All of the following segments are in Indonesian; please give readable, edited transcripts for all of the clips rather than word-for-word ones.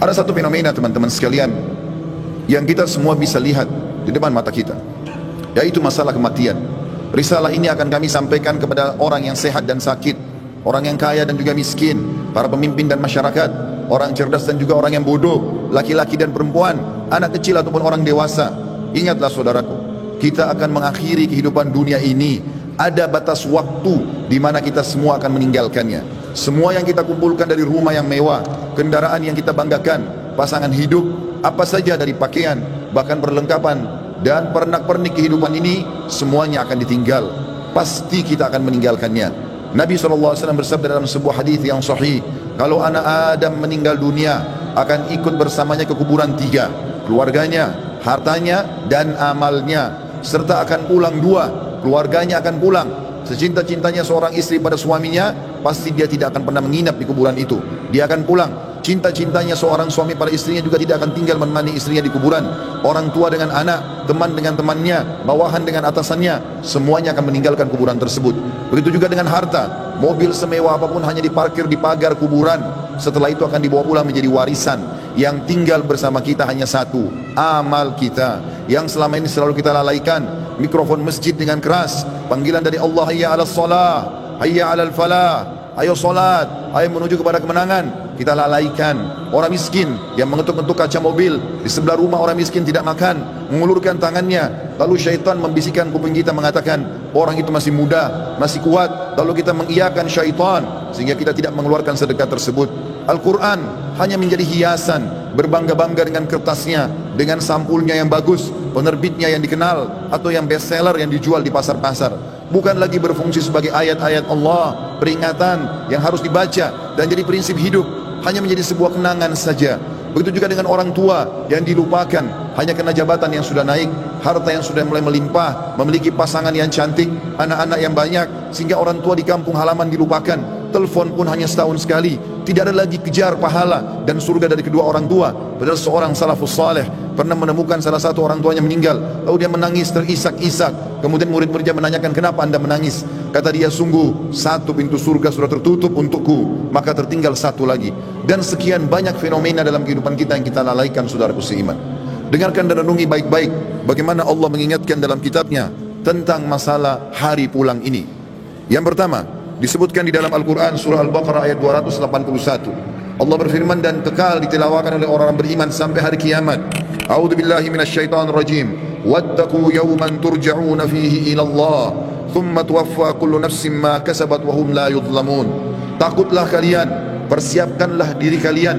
Ada satu fenomena teman-teman sekalian yang kita semua bisa lihat di depan mata kita, yaitu masalah kematian. Risalah ini akan kami sampaikan kepada orang yang sehat dan sakit, orang yang kaya dan juga miskin, para pemimpin dan masyarakat, orang cerdas dan juga orang yang bodoh, laki-laki dan perempuan, anak kecil ataupun orang dewasa. Ingatlah saudaraku, kita akan mengakhiri kehidupan dunia ini. Ada batas waktu di mana kita semua akan meninggalkannya. Semua yang kita kumpulkan dari rumah yang mewah, kendaraan yang kita banggakan, pasangan hidup, apa saja dari pakaian, bahkan perlengkapan dan pernak-pernik kehidupan ini, semuanya akan ditinggal. Pasti kita akan meninggalkannya. Nabi SAW bersabda dalam sebuah hadis yang sahih, kalau anak Adam meninggal dunia, akan ikut bersamanya ke kuburan tiga, keluarganya, hartanya, dan amalnya, serta akan pulang dua, keluarganya akan pulang. Secinta-cintanya seorang istri pada suaminya, pasti dia tidak akan pernah menginap di kuburan itu. Dia akan pulang. Cinta-cintanya seorang suami pada istrinya juga tidak akan tinggal menemani istrinya di kuburan. Orang tua dengan anak, teman dengan temannya, bawahan dengan atasannya, semuanya akan meninggalkan kuburan tersebut. Begitu juga dengan harta. Mobil semewah apapun hanya diparkir di pagar kuburan. Setelah itu akan dibawa pulang menjadi warisan. Yang tinggal bersama kita hanya satu, amal kita, yang selama ini selalu kita lalaikan. Mikrofon masjid dengan keras, panggilan dari Allah, hayya 'alas shalah, hayya 'alal falah, ayo salat, ayo menuju kepada kemenangan, kita lalaikan. Orang miskin yang mengetuk-ngetuk kaca mobil di sebelah rumah, orang miskin tidak makan, mengulurkan tangannya, lalu syaitan membisikkan kuping kita mengatakan orang itu masih muda, masih kuat, lalu kita mengiyakan syaitan sehingga kita tidak mengeluarkan sedekah tersebut. Al-Quran hanya menjadi hiasan, berbangga-bangga dengan kertasnya, dengan sampulnya yang bagus, penerbitnya yang dikenal, atau yang bestseller yang dijual di pasar-pasar. Bukan lagi berfungsi sebagai ayat-ayat Allah, peringatan yang harus dibaca dan jadi prinsip hidup, hanya menjadi sebuah kenangan saja. Begitu juga dengan orang tua yang dilupakan hanya karena jabatan yang sudah naik, harta yang sudah mulai melimpah, memiliki pasangan yang cantik, anak-anak yang banyak, sehingga orang tua di kampung halaman dilupakan. Telepon pun hanya setahun sekali. Tidak ada lagi kejar pahala dan surga dari kedua orang tua. Padahal seorang salafus saleh pernah menemukan salah satu orang tuanya meninggal, lalu dia menangis terisak-isak. Kemudian murid-muridnya menanyakan, kenapa anda menangis? Kata dia, sungguh satu pintu surga sudah tertutup untukku, maka tertinggal satu lagi. Dan sekian banyak fenomena dalam kehidupan kita yang kita lalaikan, saudaraku seiman. Dengarkan dan renungi baik-baik bagaimana Allah mengingatkan dalam kitabnya tentang masalah hari pulang ini. Yang pertama, disebutkan di dalam Al-Quran surah Al-Baqarah ayat 281. Allah berfirman dan kekal ditilawakan oleh orang beriman sampai hari kiamat. A'udzu billahi minasyaitonir rajim. Wattaqu yawman turja'una fihi ila Allah, thumma tuwaffa kullu nafsin ma kasabat wa hum la yudhlamun. Takutlah kalian, persiapkanlah diri kalian,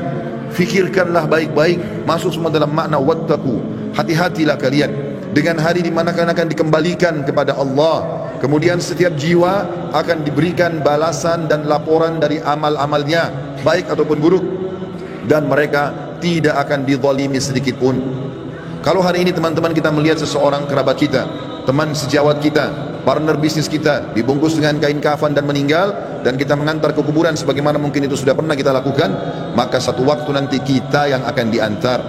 fikirkanlah baik-baik, masuk semua dalam makna wattaqu. Hati-hatilah kalian dengan hari di mana kalian akan dikembalikan kepada Allah. Kemudian setiap jiwa akan diberikan balasan dan laporan dari amal-amalnya, baik ataupun buruk, dan mereka tidak akan dizalimi sedikit pun. Kalau hari ini teman-teman kita melihat seseorang kerabat kita, teman sejawat kita, partner bisnis kita dibungkus dengan kain kafan dan meninggal, dan kita mengantar ke kuburan sebagaimana mungkin itu sudah pernah kita lakukan, maka satu waktu nanti kita yang akan diantar.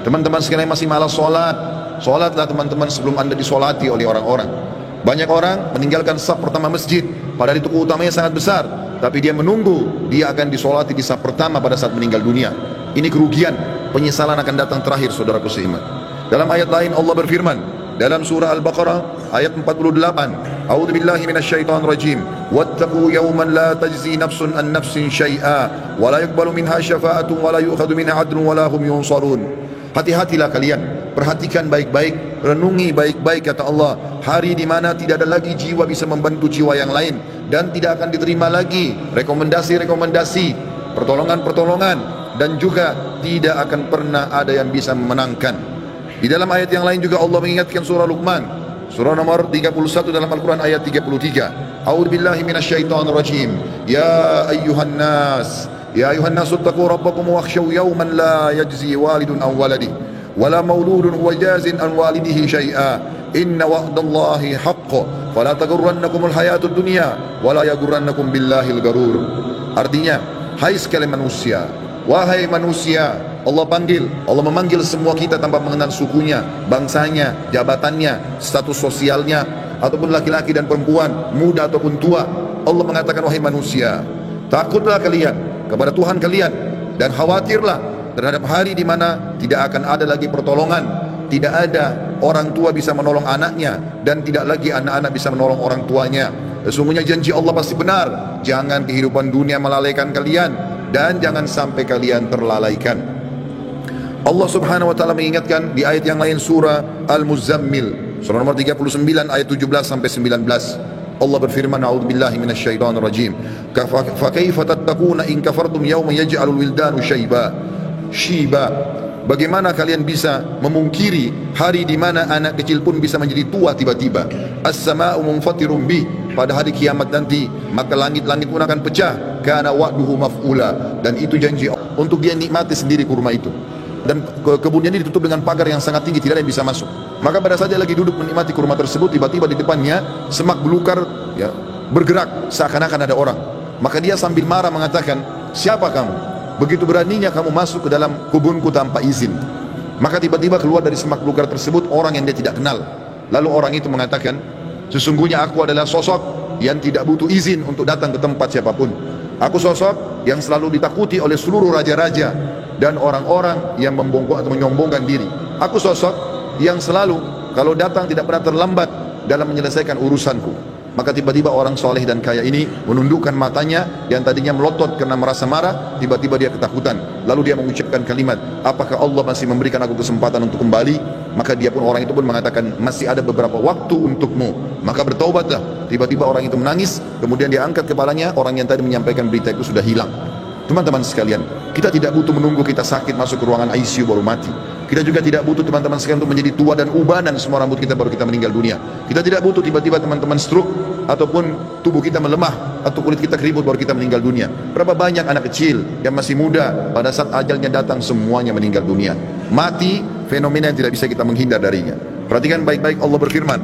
Teman-teman sekalian masih malas sholat, sholatlah teman-teman sebelum anda disolati oleh orang-orang. Banyak orang meninggalkan saf pertama masjid, padahal itu keutamanya sangat besar, tapi dia menunggu dia akan disolati di saf pertama pada saat meninggal dunia. Ini kerugian, penyesalan akan datang terakhir, saudaraku seiman. Dalam ayat lain Allah berfirman dalam surah Al-Baqarah ayat 48, A'udzu billahi minasyaitonir rajim. Wattaqu yawman la tajzi nafsun an nafsin syai'a wa la yuqbalu minha syafa'atun wa la yu'khadhu minha 'adlun wa la hum yunsarun. Hati-hatilah kalian, perhatikan baik-baik, renungi baik-baik kata Allah, hari di mana tidak ada lagi jiwa bisa membantu jiwa yang lain, dan tidak akan diterima lagi rekomendasi-rekomendasi, pertolongan-pertolongan, dan juga tidak akan pernah ada yang bisa memenangkan. Di dalam ayat yang lain juga Allah mengingatkan surah Luqman, surah nomor 31 dalam Al-Quran ayat 33. A'udzu billahi minasyaitonir rajim. Ya ayyuhan nas, ya ayuhan nasu taqu rabbakum wakhshaw yawman la yajzi walidun an waladihi wala mauludun huwa jazin an walidihi syai'a inna wa'dallahi haqq fala taghurrannakumul hayatud dunya wala yaghurrannakum billahil garur. Artinya, hai sekalian manusia, wahai manusia, Allah panggil, Allah memanggil semua kita tanpa mengenal sukunya, bangsanya, jabatannya, status sosialnya, ataupun laki-laki dan perempuan, muda ataupun tua. Allah mengatakan, wahai manusia, takutlah kalian kepada Tuhan kalian, dan khawatirlah terhadap hari di mana tidak akan ada lagi pertolongan, tidak ada orang tua bisa menolong anaknya, dan tidak lagi anak-anak bisa menolong orang tuanya. Sesungguhnya janji Allah pasti benar. Jangan kehidupan dunia melalaikan kalian, dan jangan sampai kalian terlalaikan. Allah subhanahu wa ta'ala mengingatkan di ayat yang lain, surah Al-Muzammil, surah nomor 39 ayat 17 sampai 19. Allah berfirman, a'udzubillahi minasyaitonir rajim. Fa kaifa tattaquna in kafartum yawma yaj'alul wildanu shiba. Bagaimana kalian bisa memungkiri hari di mana anak kecil pun bisa menjadi tua tiba-tiba? As-sama'u munfatirun bih, pada hari kiamat nanti maka langit-langit pun akan pecah. Kana wa'duhu maf'ula, dan itu janji untuk dia nikmati sendiri kurma itu. Dan kebunnya ini ditutup dengan pagar yang sangat tinggi, tidak ada yang bisa masuk. Maka pada saat dia lagi duduk menikmati kurma tersebut, tiba-tiba di depannya semak belukar ya, bergerak seakan-akan ada orang. Maka dia sambil marah mengatakan, siapa kamu? Begitu beraninya kamu masuk ke dalam kebunku tanpa izin. Maka tiba-tiba keluar dari semak belukar tersebut orang yang dia tidak kenal. Lalu orang itu mengatakan, sesungguhnya aku adalah sosok yang tidak butuh izin untuk datang ke tempat siapapun. Aku sosok yang selalu ditakuti oleh seluruh raja-raja dan orang-orang yang membongkok atau menyombongkan diri. Aku sosok yang selalu kalau datang tidak pernah terlambat dalam menyelesaikan urusanku. Maka tiba-tiba orang soleh dan kaya ini menundukkan matanya yang tadinya melotot karena merasa marah, tiba-tiba dia ketakutan. Lalu dia mengucapkan kalimat, apakah Allah masih memberikan aku kesempatan untuk kembali? Maka dia pun, orang itu pun mengatakan, masih ada beberapa waktu untukmu, maka bertaubatlah. Tiba-tiba orang itu menangis, kemudian dia angkat kepalanya, orang yang tadi menyampaikan berita itu sudah hilang. Teman-teman sekalian, kita tidak butuh menunggu kita sakit masuk ke ruangan ICU baru mati. Kita juga tidak butuh teman-teman sekalian untuk menjadi tua dan ubanan semua rambut kita baru kita meninggal dunia. Kita tidak butuh tiba-tiba teman-teman stroke ataupun tubuh kita melemah atau kulit kita keriput baru kita meninggal dunia. Berapa banyak anak kecil yang masih muda pada saat ajalnya datang semuanya meninggal dunia. Mati fenomena yang tidak bisa kita menghindar darinya. Perhatikan baik-baik, Allah berfirman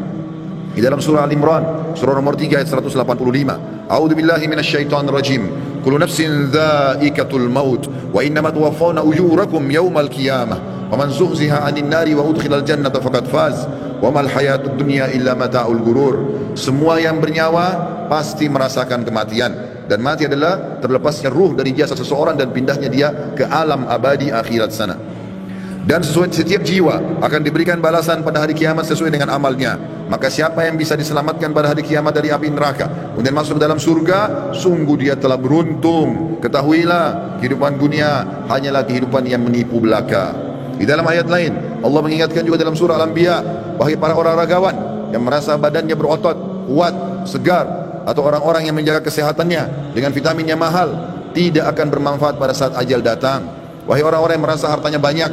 di dalam surah Al-Imran, surah nomor 3 ayat 185. A'udzubillahi minasyaitonir rajim. Kullu nafsin dha'iqatul maut wa innama tuwaffawna ujurakum yaumal qiyamah. Wa man zuhziha 'anil nari wa udkhilal jannata faqad faz. Wa mal hayatud dunya illa mata'ul gurur. Semua yang bernyawa pasti merasakan kematian, dan mati adalah terlepasnya ruh dari jasad seseorang dan pindahnya dia ke alam abadi akhirat sana. Dan setiap jiwa akan diberikan balasan pada hari kiamat sesuai dengan amalnya. Maka siapa yang bisa diselamatkan pada hari kiamat dari api neraka kemudian masuk dalam surga, sungguh dia telah beruntung. Ketahuilah, kehidupan dunia hanyalah kehidupan yang menipu belaka. Di dalam ayat lain Allah mengingatkan juga dalam surah Al-Anbiya, wahai para orang ragawan yang merasa badannya berotot, kuat, segar, atau orang-orang yang menjaga kesehatannya dengan vitamin yang mahal, tidak akan bermanfaat pada saat ajal datang. Wahai orang-orang yang merasa hartanya banyak,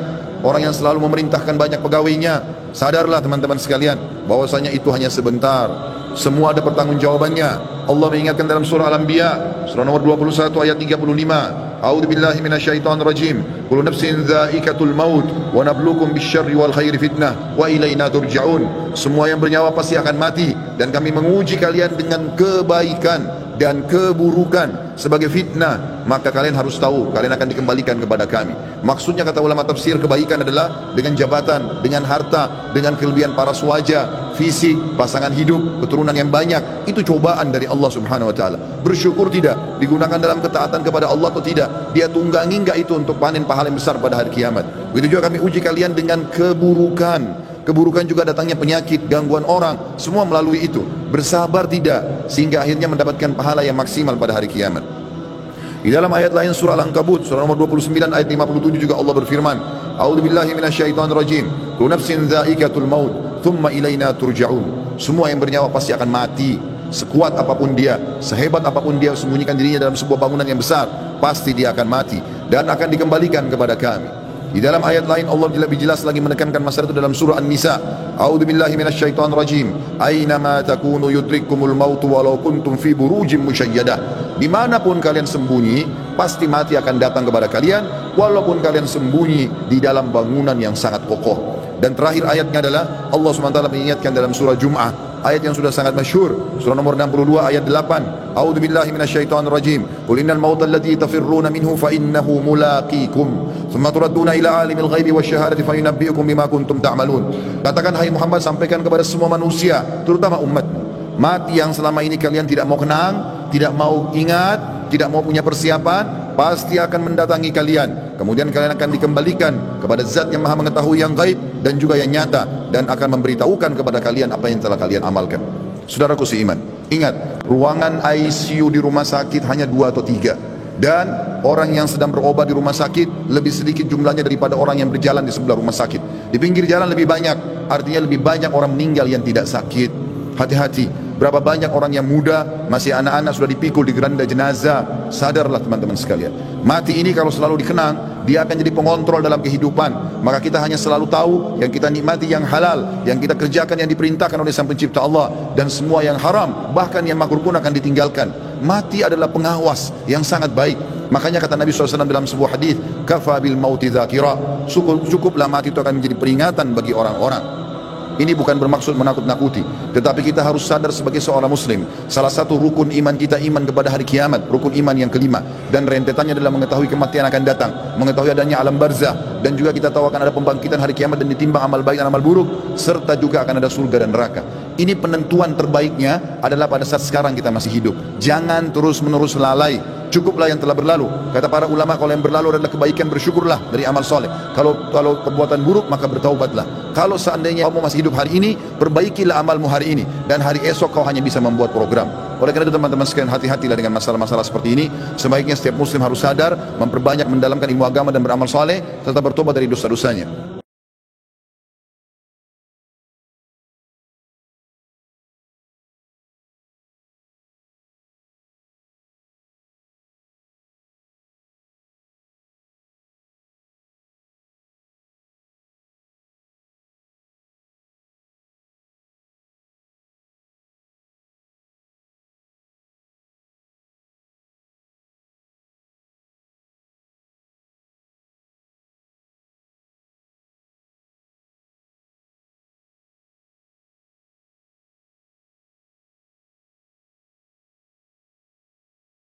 orang yang selalu memerintahkan banyak pegawainya, sadarlah teman-teman sekalian bahwasanya itu hanya sebentar. Semua ada pertanggungjawabannya. Allah mengingatkan dalam surah Al-Anbiya, surah nomor 21 ayat 35. A'udzubillahi minasyaitonir rajim. Kullu nafsin dha'iqatul maut wa nabluukum bisyarri wal khairi fitnah wa ilaina turja'un. Semua yang bernyawa pasti akan mati, dan kami menguji kalian dengan kebaikan dan keburukan sebagai fitnah. Maka kalian harus tahu kalian akan dikembalikan kepada kami. Maksudnya kata ulama tafsir, kebaikan adalah dengan jabatan, dengan harta, dengan kelebihan paras wajah, fisik, pasangan hidup, keturunan yang banyak. Itu cobaan dari Allah subhanahu wa ta'ala. Bersyukur tidak, digunakan dalam ketaatan kepada Allah atau tidak, dia tunggangi enggak itu untuk panen pahala yang besar pada hari kiamat. Begitu juga kami uji kalian dengan keburukan. Keburukan juga datangnya penyakit, gangguan orang, semua melalui itu. Bersabar tidak, sehingga akhirnya mendapatkan pahala yang maksimal pada hari kiamat. Di dalam ayat lain surah Al-Ankabut, surah nomor 29 ayat 57 juga Allah berfirman, A'udzubillahi minasyaitonir rajim. Kullu nafsin dha'iqatul maut, tsumma ilaina turja'un. Semua yang bernyawa pasti akan mati. Sekuat apapun dia, sehebat apapun dia sembunyikan dirinya dalam sebuah bangunan yang besar, pasti dia akan mati dan akan dikembalikan kepada kami. Di dalam ayat lain Allah lebih jelas lagi menekankan masalah itu dalam surah An-Nisa. A'udzubillahi minasyaitonir rajim. Ainama takunu yudrikkumul maut walau kuntum fi burujin musyayyadah. Dimanapun kalian sembunyi, pasti mati akan datang kepada kalian, walaupun kalian sembunyi di dalam bangunan yang sangat kokoh. Dan terakhir ayatnya adalah Allah SWT mengingatkan dalam surah Jum'ah, ayat yang sudah sangat masyhur, surah nomor 62 ayat 8. A'udzubillahi minasyaitonir rajim. Qul innal mautal ladzi tafirruna minhu fa innahu mulaqikum tsumma turadduna ila alimil ghaibi wasyahadati fayunabbi'ukum bima kuntum ta'malun. Katakan hai Muhammad, sampaikan kepada semua manusia, terutama umatmu, mati yang selama ini kalian tidak mau kenang, tidak mau ingat, tidak mau punya persiapan, pasti akan mendatangi kalian. kemudian kalian akan dikembalikan kepada zat yang maha mengetahui yang gaib dan juga yang nyata, dan akan memberitahukan kepada kalian apa yang telah kalian amalkan. Saudaraku seiman, ingat, ruangan ICU di rumah sakit hanya 2 atau 3, dan orang yang sedang berobat di rumah sakit lebih sedikit jumlahnya daripada orang yang berjalan di sebelah rumah sakit. Di pinggir jalan lebih banyak, artinya lebih banyak orang meninggal yang tidak sakit. Hati-hati, berapa banyak orang yang muda, masih anak-anak sudah dipikul di geranda jenazah. Sadarlah teman-teman sekalian, mati ini kalau selalu dikenang, dia akan jadi pengontrol dalam kehidupan. Maka kita hanya selalu tahu yang kita nikmati yang halal, yang kita kerjakan yang diperintahkan oleh Sang Pencipta Allah, dan semua yang haram, bahkan yang makruh pun akan ditinggalkan. Mati adalah pengawas yang sangat baik. Makanya kata Nabi SAW dalam sebuah hadis, kafa bil mauti dzakira, cukuplah mati itu akan menjadi peringatan bagi orang-orang. Ini bukan bermaksud menakut-nakuti, tetapi kita harus sadar sebagai seorang muslim, salah satu rukun iman kita iman kepada hari kiamat, rukun iman yang kelima, dan rentetannya adalah mengetahui kematian akan datang, mengetahui adanya alam barzah, dan juga kita tahu akan ada pembangkitan hari kiamat dan ditimbang amal baik dan amal buruk, serta juga akan ada surga dan neraka. Ini penentuan terbaiknya adalah pada saat sekarang kita masih hidup. Jangan terus-menerus lalai. Cukuplah yang telah berlalu. Kata para ulama, kalau yang berlalu adalah kebaikan, bersyukurlah dari amal soleh. Kalau perbuatan buruk, maka bertaubatlah. Kalau seandainya kamu masih hidup hari ini, perbaikilah amalmu hari ini, dan hari esok kau hanya bisa membuat program. Oleh karena itu teman-teman sekalian, hati-hatilah dengan masalah-masalah seperti ini. Sebaiknya setiap muslim harus sadar, memperbanyak mendalamkan ilmu agama dan beramal soleh, serta bertobat dari dosa-dosanya.